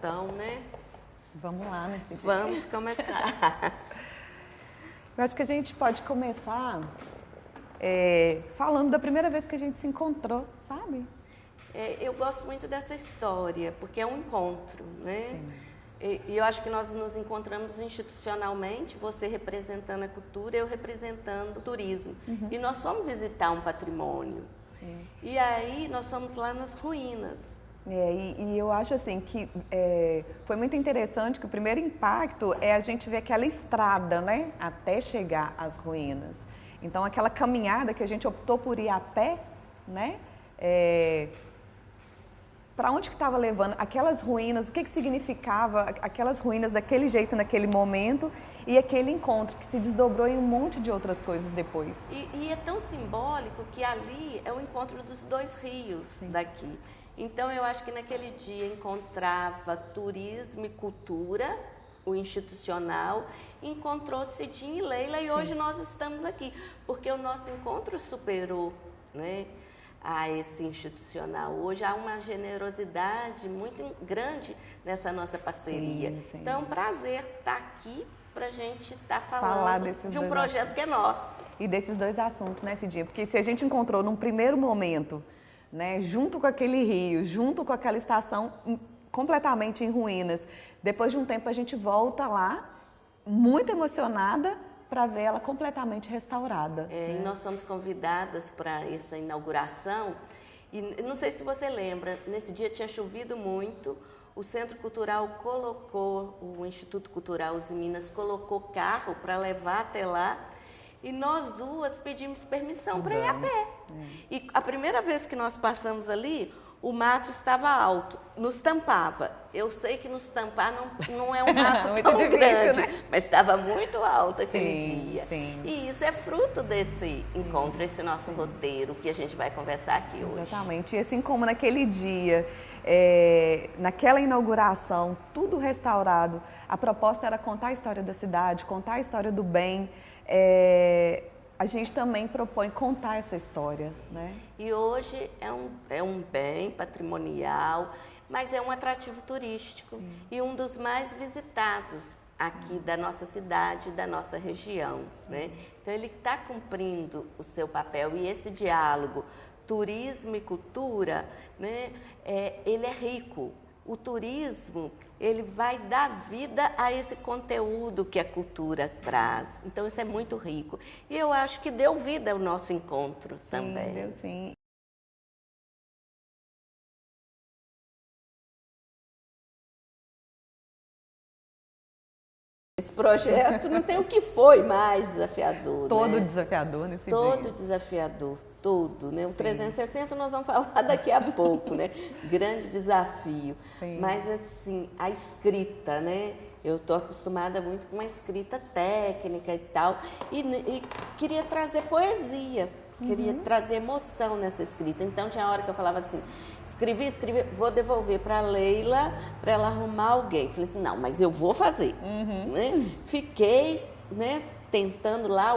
então, né? Vamos lá, né, Cidinha? Vamos começar. Eu acho que a gente pode começar falando da primeira vez que a gente se encontrou, sabe? Eu gosto muito dessa história, porque é um encontro, né? Sim. E eu acho que nós nos encontramos institucionalmente, você representando a cultura, eu representando o turismo. E nós fomos visitar um patrimônio. Sim. E aí nós fomos lá nas ruínas. E eu acho assim que foi muito interessante que o primeiro impacto é a gente ver aquela estrada, né? Até chegar às ruínas. Então aquela caminhada que a gente optou por ir a pé, né? Para onde que estava levando aquelas ruínas, o que significava aquelas ruínas daquele jeito naquele momento e aquele encontro que se desdobrou em um monte de outras coisas depois. E é tão simbólico que ali é o encontro dos dois rios daqui. Então eu acho que naquele dia encontrava turismo e cultura, o institucional, encontrou Cidinha e Leila e hoje nós estamos aqui, porque o nosso encontro superou, né, a esse institucional. Hoje há uma generosidade muito grande nessa nossa parceria. Sim. Então é um prazer estar aqui para a gente estar falando de um projeto que é nosso. E desses dois assuntos, né, Cidinha? Porque se a gente encontrou num primeiro momento, né, junto com aquele rio, junto com aquela estação completamente em ruínas, depois de um tempo a gente volta lá, muito emocionada, para ver ela completamente restaurada. E nós somos convidadas para essa inauguração e não sei se você lembra, nesse dia tinha chovido muito, o Centro Cultural colocou, o Instituto Cultural Uzi Minas colocou carro para levar até lá e nós duas pedimos permissão para ir a pé. E a primeira vez que nós passamos ali, o mato estava alto, nos tampava. Eu sei que nos tampar não é um mato tão difícil, grande, né? mas estava muito alto aquele dia. Sim. E isso é fruto desse encontro, esse nosso roteiro que a gente vai conversar aqui hoje. Exatamente. E assim como naquele dia, naquela inauguração, tudo restaurado, a proposta era contar a história da cidade, contar a história do bem. A gente também propõe contar essa história, né? E hoje é um bem patrimonial, mas é um atrativo turístico e um dos mais visitados aqui da nossa cidade, da nossa região, né? Então ele está cumprindo o seu papel e esse diálogo turismo e cultura, né? Ele é rico. O turismo, ele vai dar vida a esse conteúdo que a cultura traz. Então, isso é muito rico. E eu acho que deu vida ao nosso encontro também. Deu sim. Esse projeto não tem o que foi mais desafiador, Todo né? desafiador nesse dia. Todo desafiador, todo, né? O 360 nós vamos falar daqui a pouco, né? Grande desafio. Sim. Mas assim, a escrita, né? Eu estou acostumada muito com uma escrita técnica e tal. E queria trazer poesia, queria trazer emoção nessa escrita. Então tinha hora que eu falava assim, escrevi, vou devolver para a Leila, para ela arrumar alguém. Falei assim, não, mas eu vou fazer. Né? Fiquei, né, tentando lá,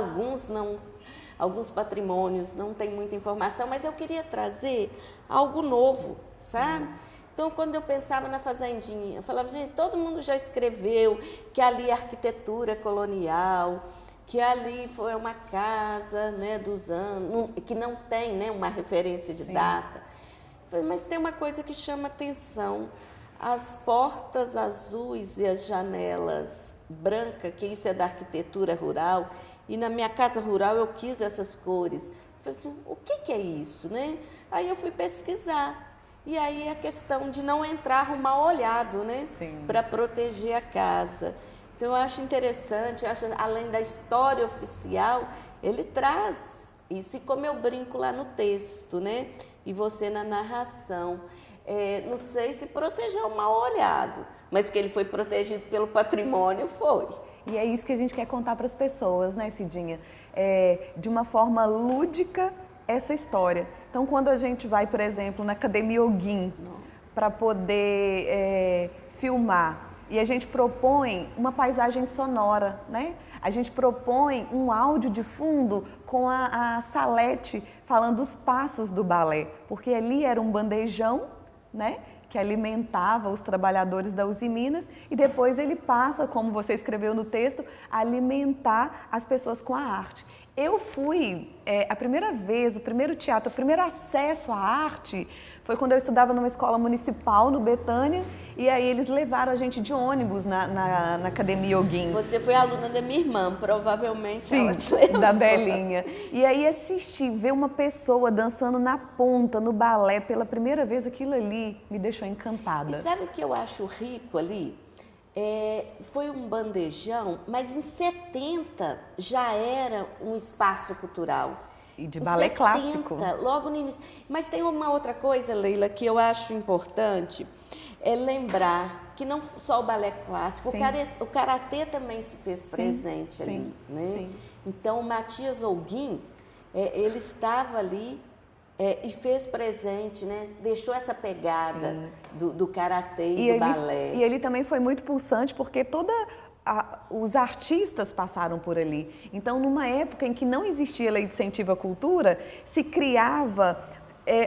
alguns patrimônios não tem muita informação, mas eu queria trazer algo novo, sabe? Então, quando eu pensava na Fazendinha, eu falava, gente, todo mundo já escreveu que ali é arquitetura colonial, que ali foi uma casa, né, dos anos, que não tem, né, uma referência de data. Mas tem uma coisa que chama atenção, as portas azuis e as janelas brancas, que isso é da arquitetura rural, e na minha casa rural eu quis essas cores. Eu falei assim, o que é isso, né? Aí eu fui pesquisar, e aí a questão de não entrar arrumar olhado, né? Para proteger a casa. Então eu acho interessante, eu acho, além da história oficial, ele traz isso, e como eu brinco lá no texto, né? E você na narração. Não sei se protegeu o mal olhado, mas que ele foi protegido pelo patrimônio, foi. E é isso que a gente quer contar para as pessoas, né, Cidinha? De uma forma lúdica, essa história. Então, quando a gente vai, por exemplo, na Academia Ogum, para poder filmar, e a gente propõe uma paisagem sonora, né? A gente propõe um áudio de fundo com a Salete falando os passos do balé, porque ali era um bandejão, né? que alimentava os trabalhadores da Usiminas e depois ele passa, como você escreveu no texto, a alimentar as pessoas com a arte. Eu fui, a primeira vez, o primeiro teatro, o primeiro acesso à arte foi quando eu estudava numa escola municipal no Betânia e aí eles levaram a gente de ônibus na Academia Ogin. Você foi aluna da minha irmã, provavelmente. Sim, ela te levou. Da Belinha. E aí assistir, ver uma pessoa dançando na ponta, no balé, pela primeira vez, aquilo ali me deixou encantada. E sabe o que eu acho rico ali? Foi um bandejão, mas em 70 já era um espaço cultural. E de balé clássico. Logo no início. Mas tem uma outra coisa, Leila, que eu acho importante, é lembrar que não só o balé clássico, o karatê também se fez presente ali. Né? Sim. Então, o Matias Ogin, ele estava ali e fez presente, né? Deixou essa pegada do karatê e do balé. E ele também foi muito pulsante porque os artistas passaram por ali. Então, numa época em que não existia lei de incentivo à cultura, se criava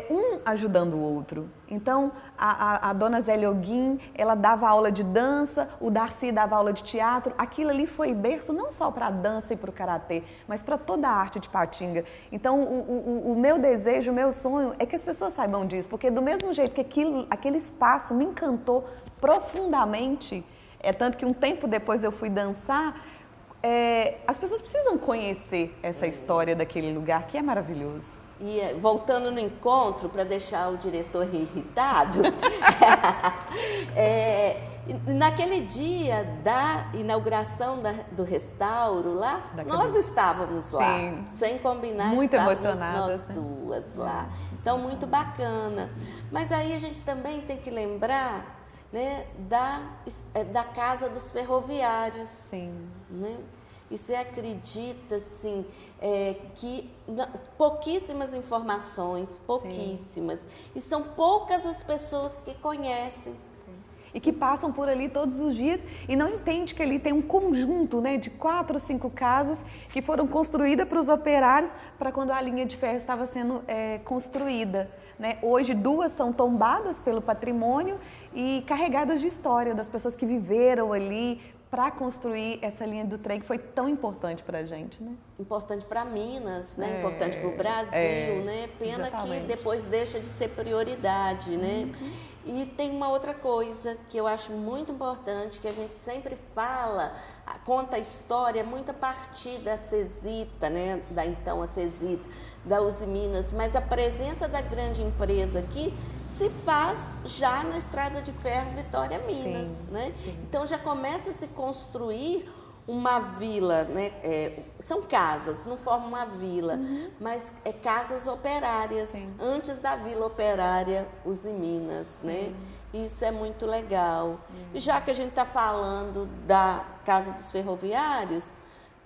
um ajudando o outro. Então, a dona Zélia Ogin, ela dava aula de dança, o Darcy dava aula de teatro. Aquilo ali foi berço não só para a dança e para o karatê, mas para toda a arte de Patinga. Então, o meu desejo, o meu sonho é que as pessoas saibam disso, porque do mesmo jeito que aquele espaço me encantou profundamente, tanto que um tempo depois eu fui dançar, as pessoas precisam conhecer essa história daquele lugar que é maravilhoso. E voltando no encontro, para deixar o diretor irritado, naquele dia da inauguração do restauro lá, nós estávamos lá, sem combinar, muito emocionadas, nós duas lá. Então, muito bacana. Mas aí a gente também tem que lembrar, né, da Casa dos Ferroviários. Sim. Né? E você acredita, assim, que pouquíssimas informações, pouquíssimas. E são poucas as pessoas que conhecem. E que passam por ali todos os dias e não entende que ali tem um conjunto, né, de 4 ou 5 casas que foram construídas para os operários para quando a linha de ferro estava sendo construída. Né? Hoje 2 são tombadas pelo patrimônio e carregadas de história das pessoas que viveram ali para construir essa linha do trem que foi tão importante para a gente, né? Importante para Minas, né? Importante para o Brasil, né? Pena exatamente. Que depois deixa de ser prioridade, né? E tem uma outra coisa que eu acho muito importante, que a gente sempre fala, conta a história muito a partir da Cesita, né? Da então a Cesita, da Usiminas, mas a presença da grande empresa aqui se faz já na Estrada de Ferro Vitória-Minas, né? Então já começa a se construir uma vila, né? São casas, não formam uma vila, mas casas operárias, antes da Vila Operária Usiminas, né? Isso é muito legal. E já que a gente está falando da Casa dos Ferroviários,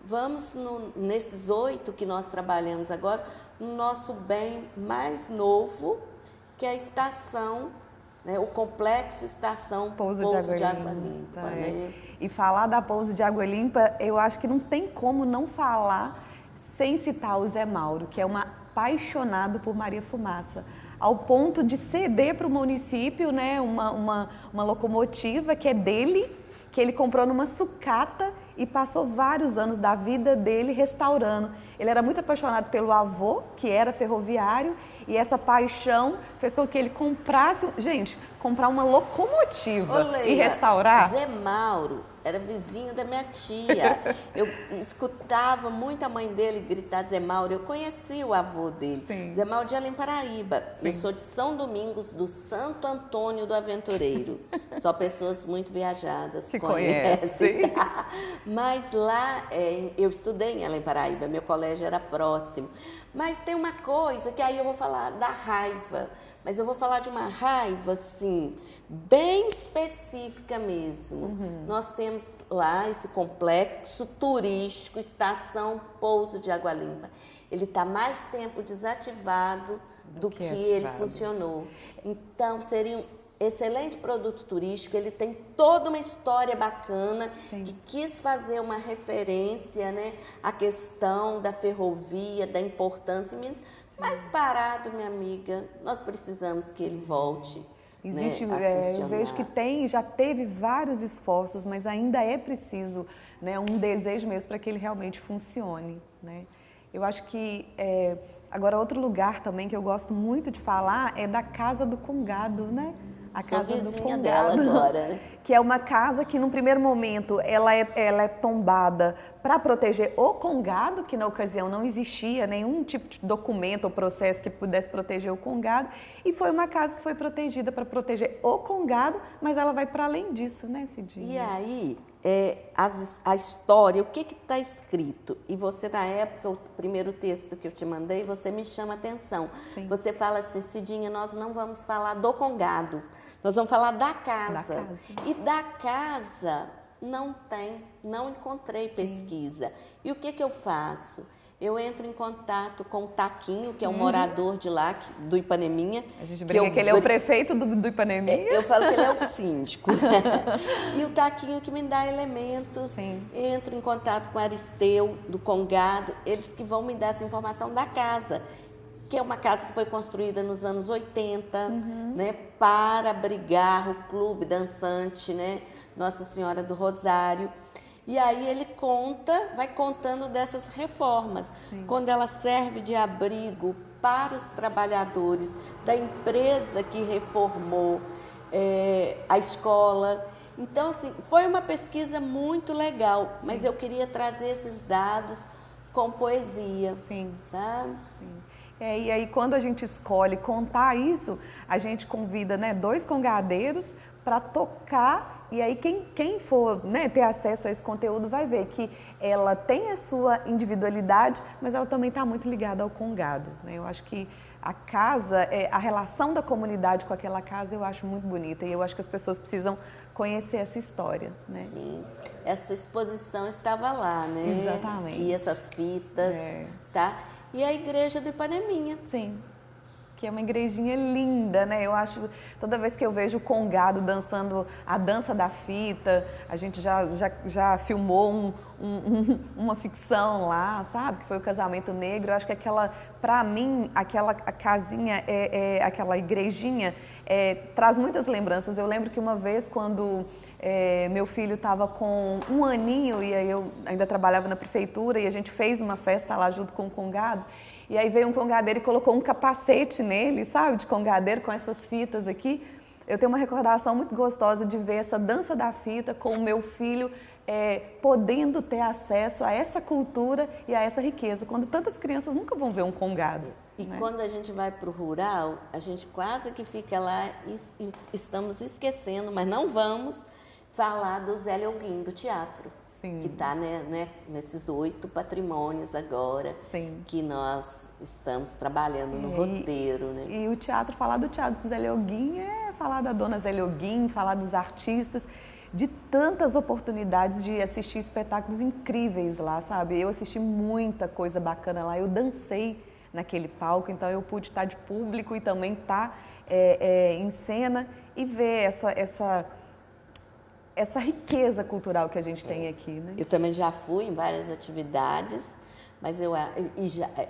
vamos nesses 8 que nós trabalhamos agora, no nosso bem mais novo, que é a estação, né, o complexo estação Pouso de Água Limpa. Né? E falar da Pouso de Água Limpa, eu acho que não tem como não falar sem citar o Zé Mauro, que é um apaixonado por Maria Fumaça, ao ponto de ceder para o município, né, uma locomotiva que é dele, que ele comprou numa sucata e passou vários anos da vida dele restaurando. Ele era muito apaixonado pelo avô, que era ferroviário, e essa paixão fez com que ele comprasse, comprar uma locomotiva e restaurar. Zé Mauro era vizinho da minha tia. Eu escutava muito a mãe dele gritar Zé Mauro. Eu conheci o avô dele, Zé Mauro de Além Paraíba. Eu sou de São Domingos, do Santo Antônio do Aventureiro. Só pessoas muito viajadas conhecem. Mas lá, eu estudei em Além Paraíba, meu colégio era próximo. Mas tem uma coisa que aí eu vou falar da raiva, mas eu vou falar de uma raiva, assim, bem específica mesmo. Nós temos lá esse complexo turístico, Estação Pouso de Água Limpa. Ele está mais tempo desativado do que ele funcionou. Então, seria um excelente produto turístico, ele tem toda uma história bacana, que quis fazer uma referência, né, à questão da ferrovia, da importância em Minas. Mas parado, minha amiga, nós precisamos que ele volte. Existe, né, eu vejo que já teve vários esforços, mas ainda é preciso, né, um desejo mesmo para que ele realmente funcione, né? Eu acho que, agora outro lugar também que eu gosto muito de falar é da Casa do Congado, né? A Casa do Congado, dela agora, né? Que é uma casa que, num primeiro momento, ela é tombada para proteger o congado, que na ocasião não existia nenhum tipo de documento ou processo que pudesse proteger o congado, e foi uma casa que foi protegida para proteger o congado, mas ela vai para além disso, né, Cidinha? E aí, a história, o que está escrito? E você, na época, o primeiro texto que eu te mandei, você me chama a atenção. Sim. Você fala assim, Cidinha, nós não vamos falar do congado, nós vamos falar da casa. E da casa não encontrei pesquisa. E o que eu faço? Eu entro em contato com o Taquinho, que é um morador de lá, do Ipaneminha. A gente brinca que ele é o prefeito do Ipaneminha. Eu falo que ele é o síndico. E o Taquinho que me dá elementos. Sim. Entro em contato com o Aristeu, do Congado, eles que vão me dar essa informação da casa, que é uma casa que foi construída nos anos 80, né, para abrigar o clube dançante, né, Nossa Senhora do Rosário. E aí ele vai contando dessas reformas, Sim. quando ela serve de abrigo para os trabalhadores da empresa que reformou a escola. Então, assim, foi uma pesquisa muito legal, Sim. mas eu queria trazer esses dados com poesia, Sim. sabe? Sim. E aí, quando a gente escolhe contar isso, a gente convida, né, 2 congadeiros para tocar, e aí quem for, né, ter acesso a esse conteúdo vai ver que ela tem a sua individualidade, mas ela também está muito ligada ao congado, né? Eu acho que a casa, a relação da comunidade com aquela casa, eu acho muito bonita, e eu acho que as pessoas precisam conhecer essa história, né? Sim, essa exposição estava lá, né? Exatamente. E essas fitas, tá? E a igreja do Ipaneminha. Sim, que é uma igrejinha linda, né? Eu acho, toda vez que eu vejo o congado dançando a dança da fita, a gente já filmou uma ficção lá, sabe? Que foi o Casamento Negro. Eu acho que pra mim, aquela casinha, aquela igrejinha, traz muitas lembranças. Eu lembro que uma vez, quando meu filho estava com 1 aninho, e aí eu ainda trabalhava na prefeitura, e a gente fez uma festa lá junto com o congado, e aí veio um congadeiro e colocou um capacete nele, sabe, de congadeiro, com essas fitas aqui. Eu tenho uma recordação muito gostosa de ver essa dança da fita com o meu filho podendo ter acesso a essa cultura e a essa riqueza, quando tantas crianças nunca vão ver um congado. E quando a gente vai para o rural, a gente quase que fica lá e estamos esquecendo, mas não vamos falar do Zé Leoguim, do teatro. Sim. Que está, né, nesses 8 patrimônios agora, Sim. que nós estamos trabalhando no roteiro. Né? E o teatro, falar do teatro do Zé Leoguim é falar da dona Zé Leoguim, falar dos artistas, de tantas oportunidades de assistir espetáculos incríveis lá, sabe? Eu assisti muita coisa bacana lá, eu dancei naquele palco, então eu pude estar de público e também estar em cena e ver essa riqueza cultural que a gente tem aqui, né? Eu também já fui em várias atividades, mas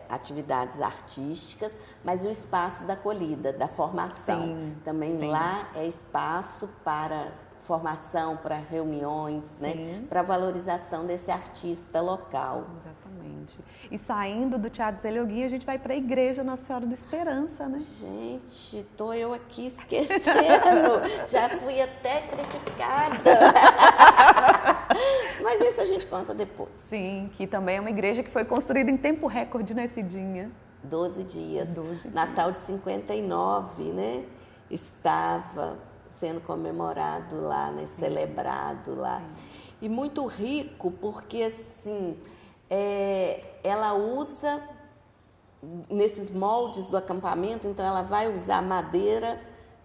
atividades artísticas, mas o espaço da acolhida, da formação. Sim, também sim. Lá é espaço para formação, para reuniões, né? Para valorização desse artista local. Exatamente. E saindo do Teatro Zé Leoguim, a gente vai para a Igreja Nossa Senhora do Esperança, né? Gente, tô eu aqui esquecendo. Já fui até criticada. Mas isso a gente conta depois. Sim, que também é uma igreja que foi construída em tempo recorde, né, Cidinha? 12 dias. Natal de 59, né? Estava sendo comemorado lá, né? Celebrado lá. Sim. E muito rico, porque assim, ela usa nesses moldes do acampamento, então ela vai usar madeira,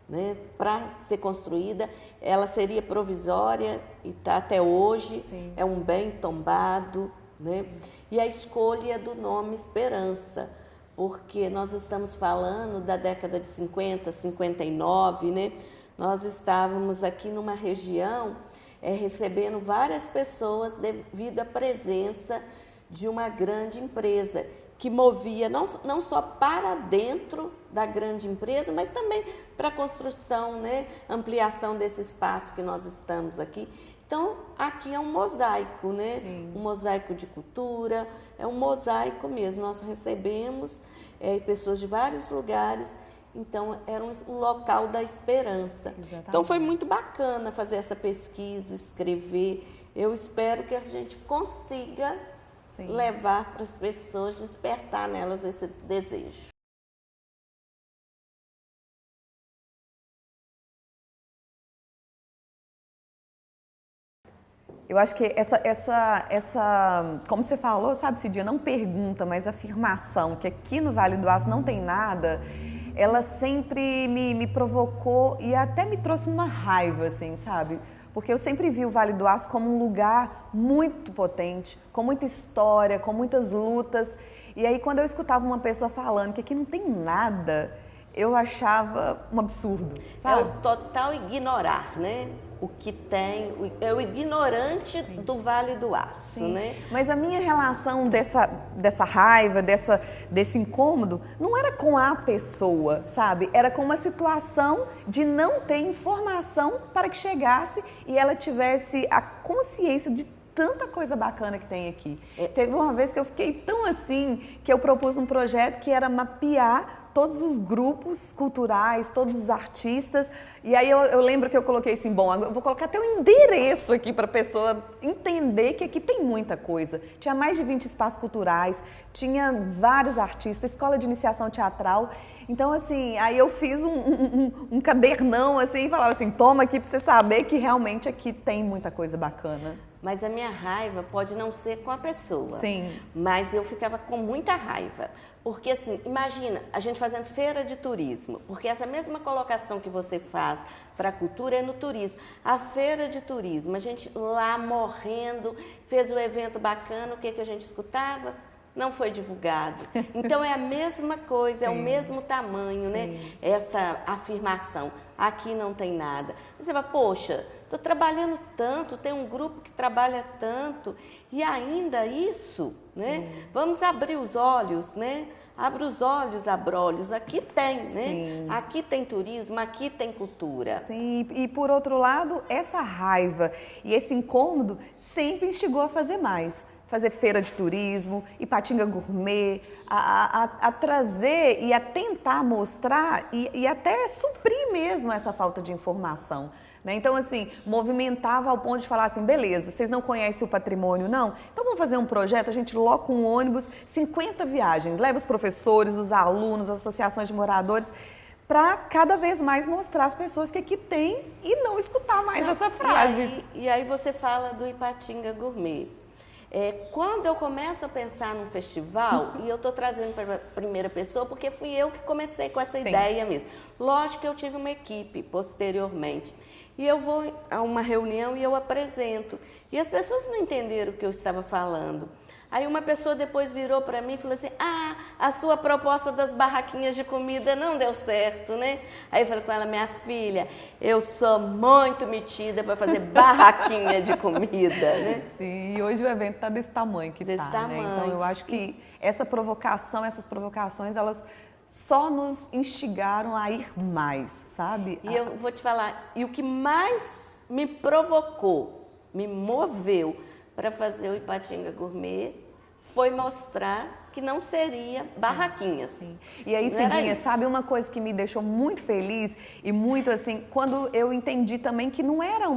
né, para ser construída. Ela seria provisória e está até hoje. Sim. É um bem tombado, né? E a escolha do nome Esperança, porque nós estamos falando da década de 50, 59, né? Nós estávamos aqui numa região recebendo várias pessoas devido à presença de uma grande empresa, que movia não só para dentro da grande empresa, mas também para a construção, né, ampliação desse espaço que nós estamos aqui. Então, aqui é um mosaico, né? Sim. Um mosaico de cultura, é um mosaico mesmo. Nós recebemos pessoas de vários lugares, então era um local da esperança. Exatamente. Então, foi muito bacana fazer essa pesquisa, escrever. Eu espero que a gente consiga levar para as pessoas, despertar nelas esse desejo. Eu acho que como você falou, sabe, Cidinha, não pergunta, mas afirmação, que aqui no Vale do Aço não tem nada, ela sempre me provocou e até me trouxe uma raiva, assim, sabe? Porque eu sempre vi o Vale do Aço como um lugar muito potente, com muita história, com muitas lutas. E aí, quando eu escutava uma pessoa falando que aqui não tem nada, eu achava um absurdo, sabe? É o total ignorar, né? O que tem, é o ignorante do Vale do Aço, né? Mas a minha relação dessa raiva, desse incômodo, não era com a pessoa, sabe? Era com uma situação de não ter informação para que chegasse e ela tivesse a consciência de tanta coisa bacana que tem aqui. Teve uma vez que eu fiquei tão assim, que eu propus um projeto que era mapear todos os grupos culturais, todos os artistas, e aí eu lembro que eu coloquei assim, bom, eu vou colocar até um endereço aqui para a pessoa entender que aqui tem muita coisa. Tinha mais de 20 espaços culturais, tinha vários artistas, escola de iniciação teatral. Então, assim, aí eu fiz um cadernão, assim, e falava assim, toma aqui para você saber que realmente aqui tem muita coisa bacana. Mas a minha raiva pode não ser com a pessoa. Sim. Mas eu ficava com muita raiva. Porque, assim, imagina a gente fazendo feira de turismo. Porque essa mesma colocação que você faz para a cultura é no turismo. A feira de turismo, a gente lá morrendo, fez um evento bacana, o que a gente escutava? Não foi divulgado. Então, é a mesma coisa, é o mesmo tamanho, né? Essa afirmação. Aqui não tem nada. Você fala, poxa, estou trabalhando tanto, tem um grupo que trabalha tanto, e ainda isso, né? Vamos abrir os olhos, né? Abre os olhos, abrolhos. Aqui tem, né? Aqui tem turismo, aqui tem cultura. Sim, e por outro lado, essa raiva e esse incômodo sempre instigou a fazer mais. Fazer feira de turismo, Ipatinga Gourmet, a trazer e a tentar mostrar e até suprir mesmo essa falta de informação. Né? Então, assim, movimentava ao ponto de falar assim, beleza, vocês não conhecem o patrimônio, não? Então vamos fazer um projeto, a gente loca um ônibus, 50 viagens, leva os professores, os alunos, as associações de moradores, para cada vez mais mostrar às pessoas que aqui tem e não escutar mais essa frase. E aí você fala do Ipatinga Gourmet. Quando eu começo a pensar num festival, e eu estou trazendo para a primeira pessoa, porque fui eu que comecei com essa ideia mesmo. Lógico que eu tive uma equipe posteriormente. E eu vou a uma reunião e eu apresento. E as pessoas não entenderam o que eu estava falando. Aí uma pessoa depois virou para mim e falou assim, a sua proposta das barraquinhas de comida não deu certo, né? Aí eu falei com ela, minha filha, eu sou muito metida para fazer barraquinha de comida, né? Sim, e hoje o evento está desse tamanho que desse tamanho. Né? Então eu acho que essas provocações, elas só nos instigaram a ir mais, sabe? E eu vou te falar, e o que mais me provocou, me moveu para fazer o Ipatinga Gourmet foi mostrar que não seria barraquinhas. Sim. E aí, Cidinha, sabe uma coisa que me deixou muito feliz e muito assim, quando eu entendi também que não era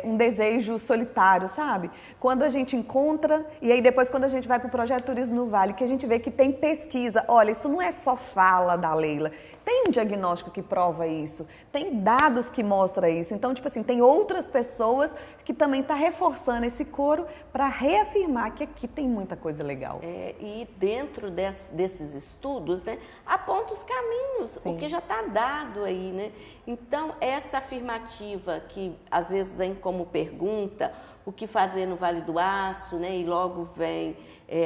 um desejo solitário, sabe? Quando a gente encontra, e aí depois quando a gente vai para o Projeto Turismo no Vale, que a gente vê que tem pesquisa, olha, isso não é só fala da Leila, tem um diagnóstico que prova isso, tem dados que mostram isso, então, tipo assim, tem outras pessoas que também estão reforçando esse coro para reafirmar que aqui tem muita coisa legal. E dentro desses estudos, né, aponta os caminhos, o que já está dado aí, né? Então, essa afirmativa que às vezes vem como pergunta, o que fazer no Vale do Aço, né, e logo vem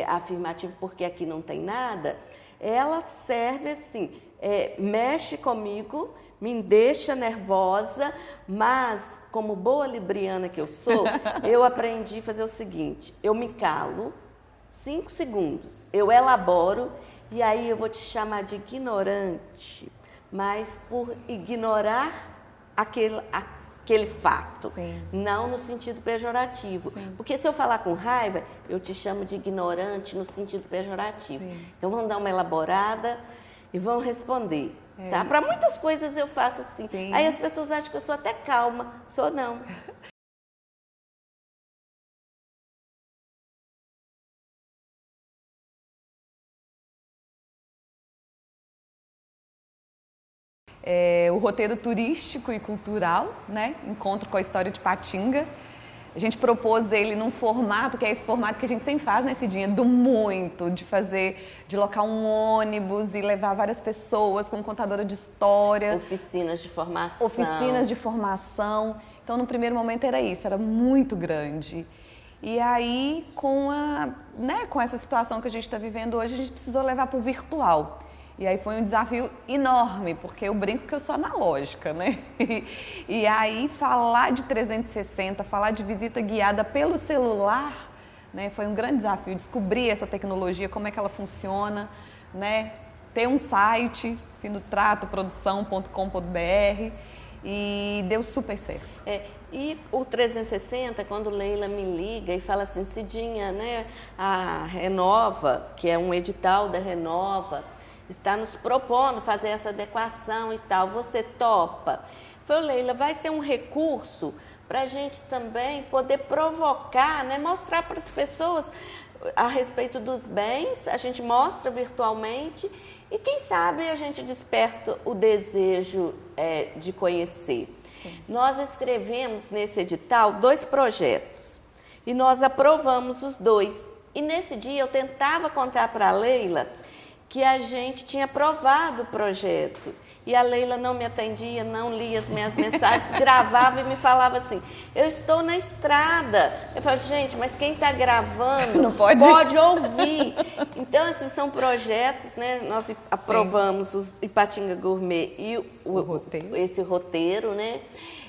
a afirmativa porque aqui não tem nada, ela serve assim, mexe comigo, me deixa nervosa, mas como boa libriana que eu sou, eu aprendi a fazer o seguinte, eu me calo 5 segundos, eu elaboro e aí eu vou te chamar de ignorante, mas por ignorar aquele fato, sim, não no sentido pejorativo. Sim. Porque se eu falar com raiva, eu te chamo de ignorante no sentido pejorativo. Sim. Então vamos dar uma elaborada e vamos responder. Tá? Para muitas coisas eu faço assim. Sim. Aí as pessoas acham que eu sou até calma, sou não. O roteiro turístico e cultural, né? Encontro com a história de Patinga. A gente propôs ele num formato, que é esse formato que a gente sempre faz, né, Cidinha? Do muito, de locar um ônibus e levar várias pessoas como contadora de história. Oficinas de formação. Oficinas de formação. Então, no primeiro momento era isso, era muito grande. E aí, com essa situação que a gente está vivendo hoje, a gente precisou levar para o virtual. E aí foi um desafio enorme, porque eu brinco que eu sou analógica, né? E aí falar de 360, falar de visita guiada pelo celular, né? Foi um grande desafio, descobrir essa tecnologia, como é que ela funciona, né? Ter um site, finotratoprodução.com.br, e deu super certo. E o 360, quando Leila me liga e fala assim, Cidinha, né? A Renova, que é um edital da Renova, está nos propondo fazer essa adequação e tal, você topa? Falei, Leila, vai ser um recurso para a gente também poder provocar, né? Mostrar para as pessoas a respeito dos bens, a gente mostra virtualmente e quem sabe a gente desperta o desejo de conhecer. Sim. Nós escrevemos nesse edital 2 projetos e nós aprovamos os 2. E nesse dia eu tentava contar para a Leila que a gente tinha aprovado o projeto. E a Leila não me atendia, não lia as minhas mensagens, gravava e me falava assim, eu estou na estrada. Eu falei, gente, mas quem está gravando não pode ouvir. Então, assim, são projetos, né? Nós aprovamos o Ipatinga Gourmet e esse roteiro, né?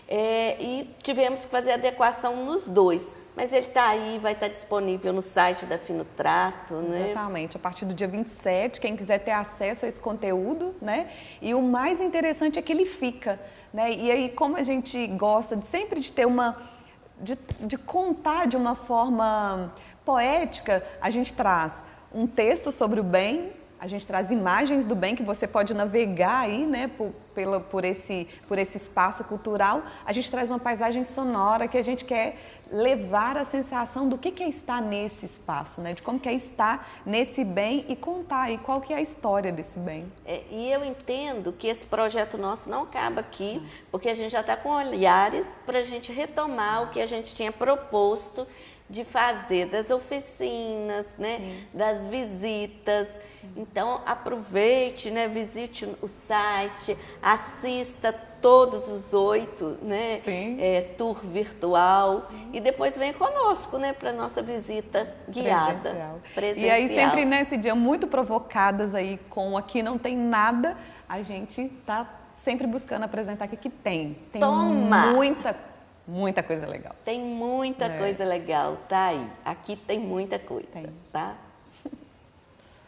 E tivemos que fazer adequação nos 2. Mas ele está aí, vai estar disponível no site da Finotrato, né? Exatamente, a partir do dia 27, quem quiser ter acesso a esse conteúdo, né? E o mais interessante é que ele fica, né? E aí, como a gente gosta sempre de ter de contar de uma forma poética, a gente traz um texto sobre o bem, a gente traz imagens do bem que você pode navegar aí, né, por esse espaço cultural. A gente traz uma paisagem sonora que a gente quer levar a sensação do que é estar nesse espaço, né, de como que é estar nesse bem e contar aí qual que é a história desse bem. E eu entendo que esse projeto nosso não acaba aqui, porque a gente já está com olhares para a gente retomar o que a gente tinha proposto de fazer, das oficinas, né, sim, das visitas. Sim. Então, aproveite, né, visite o site, assista todos os 8, né, tour virtual, sim, e depois venha conosco, né, para a nossa visita guiada. Presencial. E aí sempre nesse dia muito provocadas aí com Aqui Não Tem Nada, a gente tá sempre buscando apresentar que tem. Tem muita coisa legal. Tem muita coisa legal, tá aí. Aqui tem muita coisa, tá?